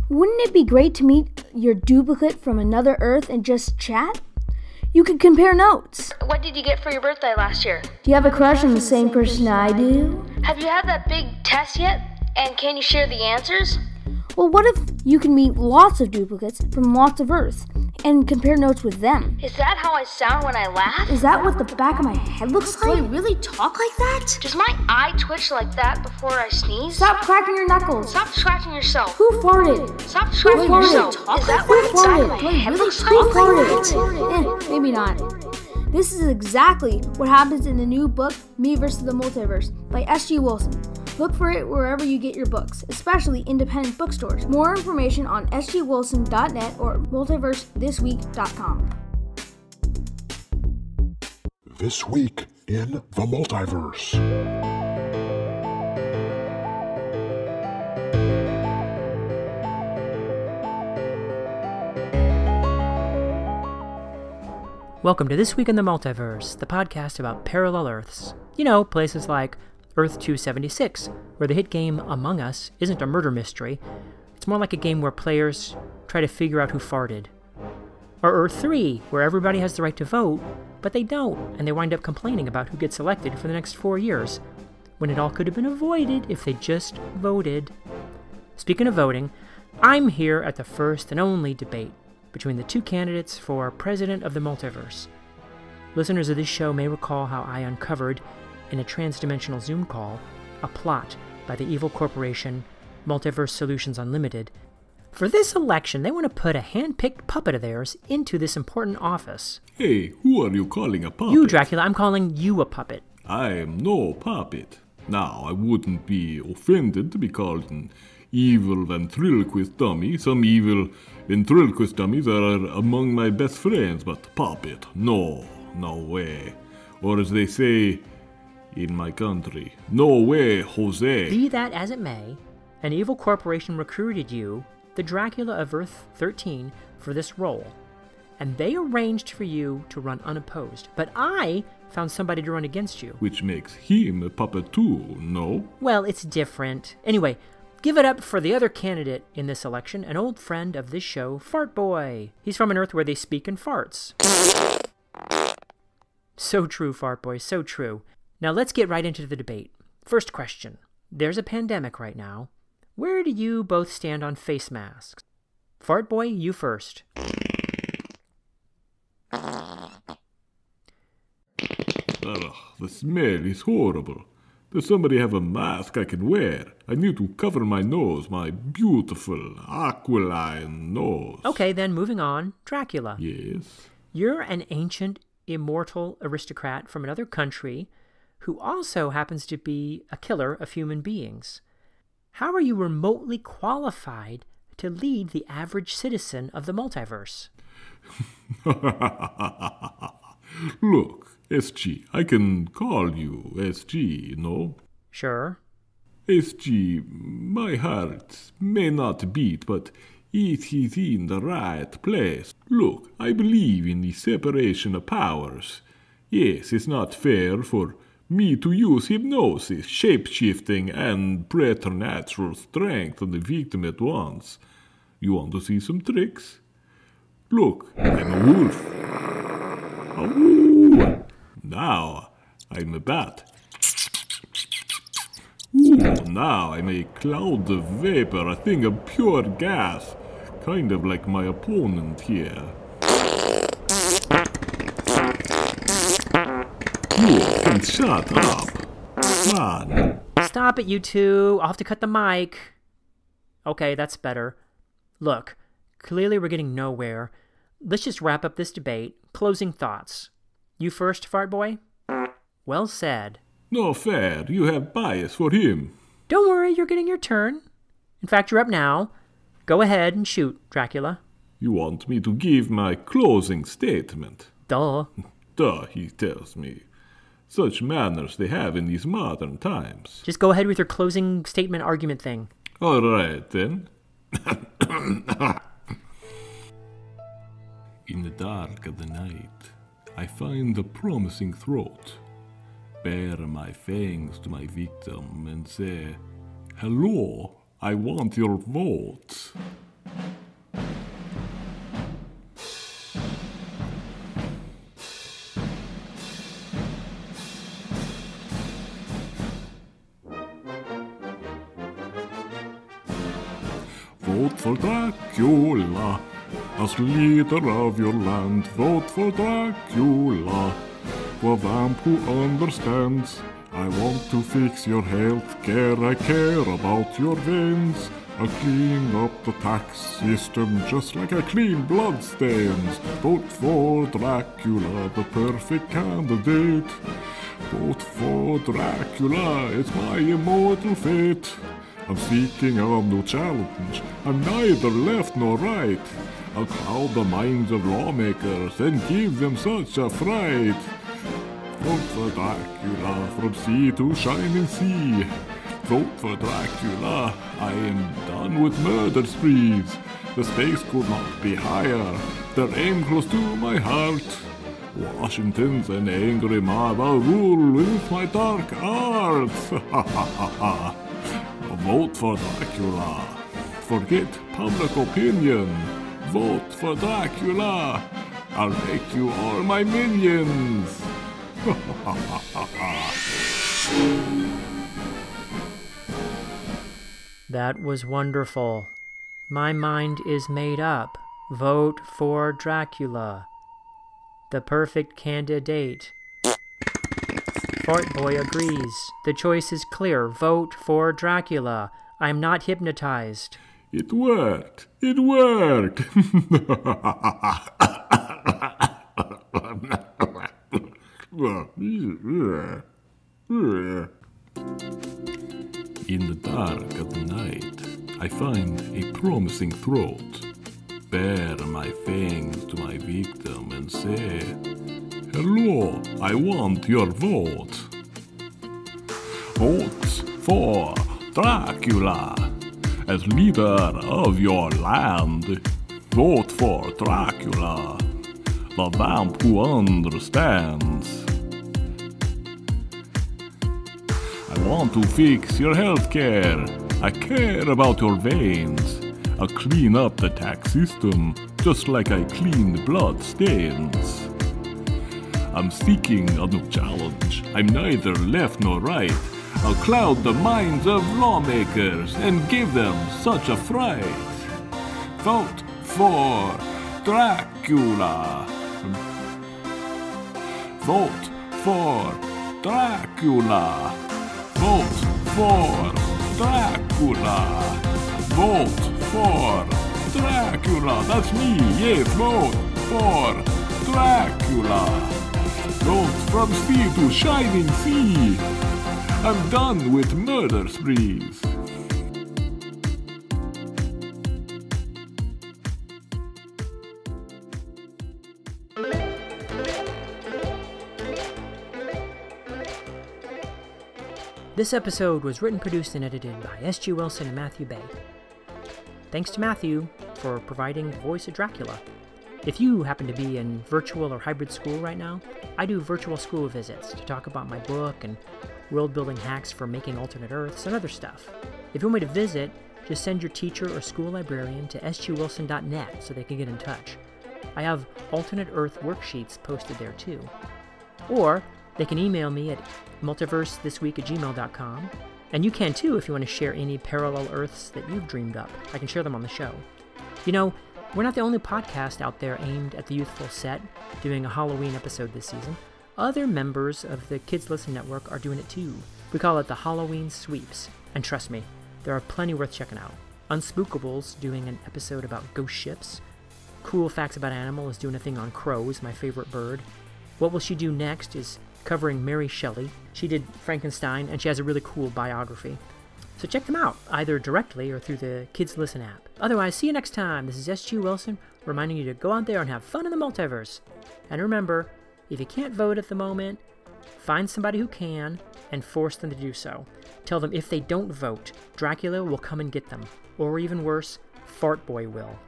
Wouldn't it be great to meet your duplicate from another Earth and just chat? You could compare notes. What did you get for your birthday last year? Do you have a crush on the same person I do? Have you had that big test yet? And can you share the answers? Well, what if you can meet lots of duplicates from lots of Earths and compare notes with them? Is that how I sound when I laugh? Is that what the back of my head looks like? Do I really talk like that? Does my eye twitch like that before I sneeze? Stop cracking your knuckles. Stop scratching yourself. Who farted? Stop scratching yourself. Is that what the back of my head looks like? Who farted? Maybe not. This is exactly what happens in the new book, Me vs. the Multiverse, by S.G. Wilson. Look for it wherever you get your books, especially independent bookstores. More information on sgwilson.net or multiversethisweek.com. This week in the Multiverse. Welcome to This Week in the Multiverse, the podcast about parallel Earths. You know, places like Earth 276, where the hit game Among Us isn't a murder mystery. It's more like a game where players try to figure out who farted. Or Earth 3, where everybody has the right to vote, but they don't, and they wind up complaining about who gets elected for the next 4 years, when it all could have been avoided if they just voted. Speaking of voting, I'm here at the first and only debate between the two candidates for President of the Multiverse. Listeners of this show may recall how I uncovered, in a trans-dimensional Zoom call, a plot by the evil corporation Multiverse Solutions Unlimited. For this election, they want to put a hand-picked puppet of theirs into this important office. Hey, who are you calling a puppet? You, Dracula, I'm calling you a puppet. I am no puppet. Now, I wouldn't be offended to be called an evil ventriloquist dummy. Some evil ventriloquist dummies are among my best friends, but puppet, no way. Or as they say in my country, no way, Jose. Be that as it may, an evil corporation recruited you, the Dracula of Earth 13, for this role. And they arranged for you to run unopposed. But I found somebody to run against you. Which makes him a puppet too, no? Well, it's different. Anyway, give it up for the other candidate in this election, an old friend of this show, Fart Boy. He's from an Earth where they speak in farts. So true, Fart Boy, so true. Now let's get right into the debate. First question. There's a pandemic right now. Where do you both stand on face masks? Fart Boy, you first. The smell is horrible. Does somebody have a mask I can wear? I need to cover my nose, my beautiful aquiline nose. Okay, then moving on. Dracula. Yes? You're an ancient, immortal aristocrat from another country who also happens to be a killer of human beings. How are you remotely qualified to lead the average citizen of the multiverse? Look, SG, I can call you SG, no? Sure. SG, my heart may not beat, but it is in the right place. Look, I believe in the separation of powers. Yes, it's not fair for me to use hypnosis, shape-shifting, and preternatural strength on the victim at once. You want to see some tricks? Look, I'm a wolf. Ooh. Now, I'm a bat. Ooh, now I'm a cloud of vapor, a thing of pure gas. Kind of like my opponent here. You can shut up. Man. Stop it, you two. I'll have to cut the mic. Okay, that's better. Look, clearly we're getting nowhere. Let's just wrap up this debate. Closing thoughts. You first, Fart Boy? Well said. No fair. You have bias for him. Don't worry, you're getting your turn. In fact, you're up now. Go ahead and shoot, Dracula. You want me to give my closing statement? Duh. Duh, he tells me. Such manners they have in these modern times. Just go ahead with your closing statement argument thing. All right, then. In the dark of the night, I find a promising throat. Bare my fangs to my victim and say, "Hello, I want your vote." Vote for Dracula. As leader of your land, vote for Dracula. For vamp who understands. I want to fix your health care. I care about your veins. I'll clean up the tax system just like I clean bloodstains. Vote for Dracula, the perfect candidate. Vote for Dracula, it's my immortal fate. I'm seeking a new challenge. I'm neither left nor right. I'll cloud the minds of lawmakers and give them such a fright. Vote for Dracula from sea to shining sea. Vote for Dracula, I am done with murder sprees. The stakes could not be higher, their aim close to my heart. Washington's an angry mob, I'll rule with my dark arts. Vote for Dracula, forget public opinion. Vote for Dracula, I'll make you all my minions. That was wonderful. My mind is made up. Vote for Dracula. The perfect candidate. Fart Boy agrees. The choice is clear. Vote for Dracula. I'm not hypnotized. It worked. It worked. In the dark of the night, I find a promising throat. Bare my fangs to my victim and say, "Hello, I want your vote." Vote for Dracula as leader of your land. Vote for Dracula, the vamp who understands. I want to fix your healthcare. I care about your veins. I'll clean up the tax system just like I cleaned blood stains. I'm seeking a new challenge. I'm neither left nor right. I'll cloud the minds of lawmakers and give them such a fright. Vote for Dracula. Vote for Dracula. Vote for Dracula. Vote for Dracula. That's me. Yes, vote for Dracula. Vote from sea to shining sea. I'm done with murder sprees. This episode was written, produced, and edited by S.G. Wilson and Matthew Bay. Thanks to Matthew for providing the voice of Dracula. If you happen to be in virtual or hybrid school right now, I do virtual school visits to talk about my book and world-building hacks for making alternate Earths and other stuff. If you want me to visit, just send your teacher or school librarian to sgwilson.net so they can get in touch. I have alternate Earth worksheets posted there too. Or they can email me at multiversethisweek@gmail.com. And you can too if you want to share any parallel Earths that you've dreamed up. I can share them on the show. You know, we're not the only podcast out there aimed at the youthful set doing a Halloween episode this season. Other members of the Kids Listen Network are doing it too. We call it the Halloween Sweeps. And trust me, there are plenty worth checking out. Unspookables doing an episode about ghost ships. Cool Facts About Animal is doing a thing on crows, my favorite bird. What Will She Do Next is covering Mary Shelley. She did Frankenstein, and she has a really cool biography. So check them out, either directly or through the Kids Listen app. Otherwise, see you next time. This is S.G. Wilson, reminding you to go out there and have fun in the multiverse. And remember, if you can't vote at the moment, find somebody who can and force them to do so. Tell them if they don't vote, Dracula will come and get them. Or even worse, Fart Boy will.